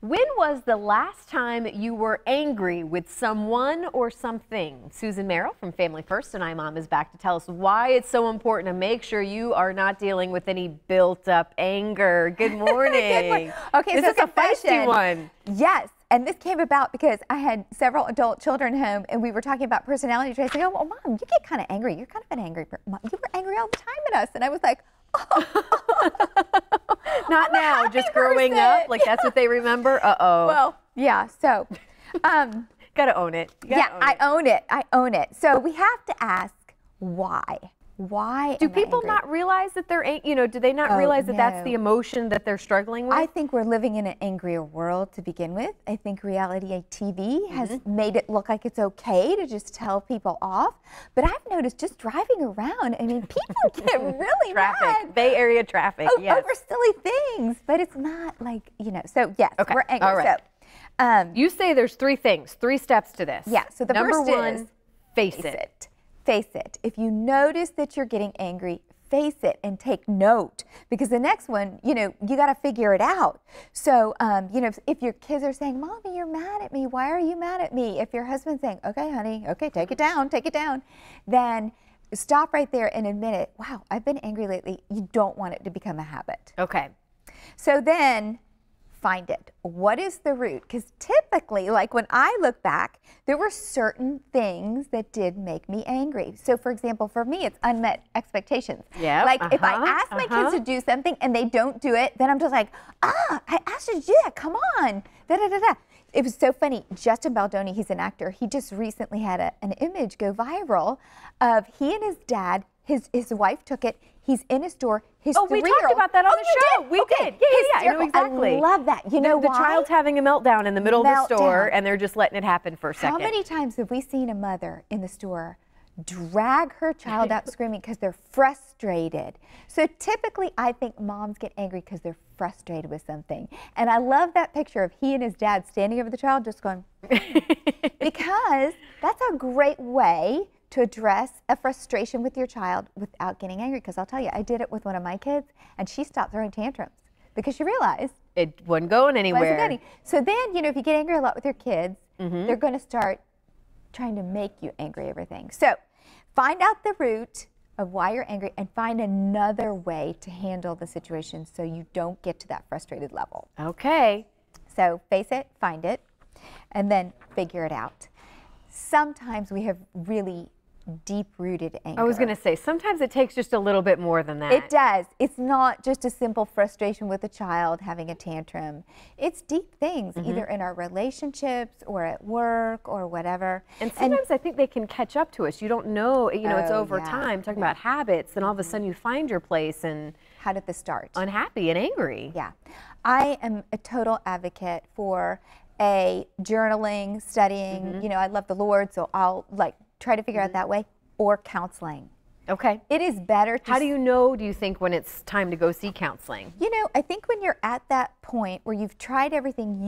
When was the last time you were angry with someone or something? Susan Merrill from Family First and iMOM is back to tell us why it's so important to make sure you are not dealing with any built-up anger. Good morning. Okay, this is a feisty one. Yes, and this came about because I had several adult children home, and we were talking about personality traits. They go, "Well, Mom, you get kind of angry. You're kind of an angry person. You were angry all the time at us," and I was like, "Oh." Not now, just growing up, like that's what they remember. Uh-oh. Well, yeah, so. Gotta own it. I own it. I own it. So we have to ask why. Why do people not realize that they're, do they not realize that that's the emotion that they're struggling with? I think we're living in an angrier world to begin with. I think reality TV has made it look like it's okay to just tell people off. But I've noticed just driving around, I mean, people get really mad. Bay Area traffic, yes. Over silly things. But it's not like, so yes, we're angry. All right. So, you say there's 3 things, 3 steps to this. Yeah, so the Number first 1, is face it. Face it. If you notice that you're getting angry, face it and take note, because the next one, you got to figure it out. So, if your kids are saying, "Mommy, you're mad at me. Why are you mad at me?" If your husband's saying, "Okay, honey, okay, take it down," then stop right there and admit it. Wow, I've been angry lately. You don't want it to become a habit. Okay. So then find it. What is the root? Because typically, like when I look back, there were certain things that did make me angry. So for example, for me, it's unmet expectations. Yeah. Like if I ask my kids to do something and they don't do it, then I'm just like, I asked you to do that, come on. Da, da, da, da. It was so funny. Justin Baldoni, he's an actor. He just recently had an image go viral of he and his dad, his wife took it. He's in a store. His 3-year-old. We talked about that on the show. Did? We did. Yeah, I know exactly. I love that. You know why? The child's having a meltdown in the middle of the store, and they're just letting it happen for a second. How many times have we seen a mother in the store drag her child out screaming because they're frustrated? So typically, I think moms get angry because they're frustrated with something. And I love that picture of he and his dad standing over the child just going, because that's a great way to address a frustration with your child without getting angry. Because I'll tell you, I did it with one of my kids, and she stopped throwing tantrums because she realized it wasn't going anywhere. So then, if you get angry a lot with your kids, they're going to start trying to make you angry over things. So find out the root of why you're angry and find another way to handle the situation so you don't get to that frustrated level. Okay. So face it, find it, and then figure it out. Sometimes we have really deep-rooted anger. I was going to say, sometimes it takes just a little bit more than that. It does. It's not just a simple frustration with a child having a tantrum. It's deep things, either in our relationships or at work or whatever. And sometimes I think they can catch up to us. You don't know, it's over time, talking about habits, and all of a sudden you find your place and... How did this start? Unhappy and angry. Yeah. I am a total advocate for journaling, studying, I love the Lord, so I'll try to figure out that way, or counseling. Okay. It is better to... How do you think, when it's time to go see counseling? I think when you're at that point where you've tried everything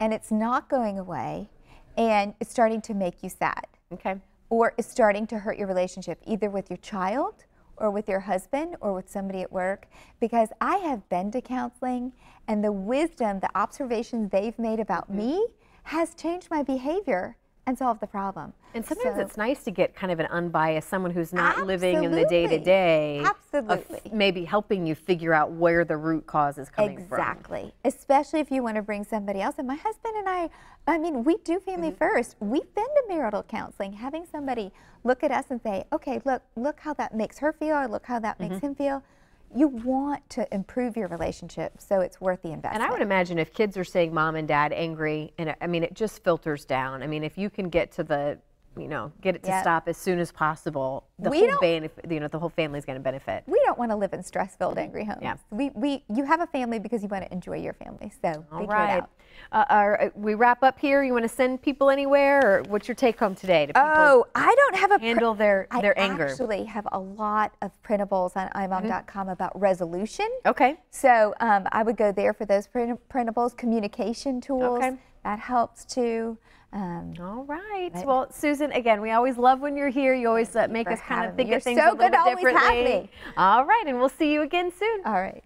and it's not going away, and it's starting to make you sad. Okay. Or it's starting to hurt your relationship, either with your child or with your husband or with somebody at work, because I have been to counseling, and the wisdom, the observations they've made about me has changed my behavior and solved the problem. And sometimes it's nice to get kind of an unbiased, someone who's not living in the day-to-day. Absolutely. Maybe helping you figure out where the root cause is coming from. Exactly. Especially if you want to bring somebody else. And my husband and I mean, we do Family First. We've been to marital counseling, having somebody look at us and say, okay, look how that makes her feel, or look how that makes him feel. You want to improve your relationship, so it's worth the investment. And I would imagine if kids are saying mom and dad angry, and it just filters down. I mean, if you can get to the, get it to stop as soon as possible, the whole family's going to benefit. We don't want to live in stress-filled, angry homes. Yeah. You have a family because you want to enjoy your family, so figure it out. We wrap up here. You want to send people anywhere, or what's your take home today? To people I don't have handle their anger. I actually have a lot of printables on imom.com about resolution. Okay. So I would go there for those printables, communication tools. Okay. That helps too. All right. Well, Susan, again, we always love when you're here. You always make us kind of think of things a little bit differently. Always have me. All right, and we'll see you again soon. All right.